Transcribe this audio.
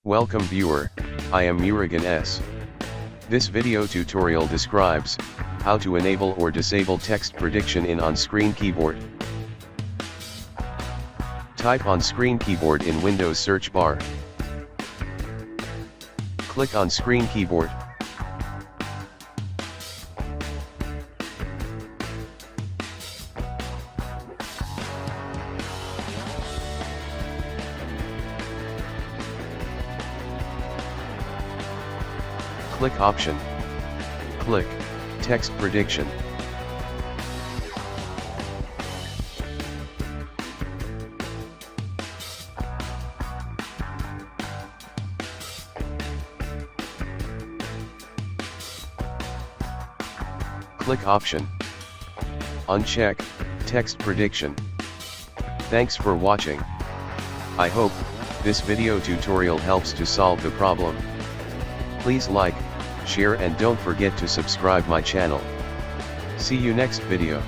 Welcome viewer, I am Murugan S. This video tutorial describes how to enable or disable text prediction in on-screen keyboard. Type on-screen keyboard in Windows search bar. Click on screen keyboard. Click option. Click text prediction. Click option. Uncheck text prediction. Thanks for watching. I hope this video tutorial helps to solve the problem. Please like, share and don't forget to subscribe my channel. See you next video.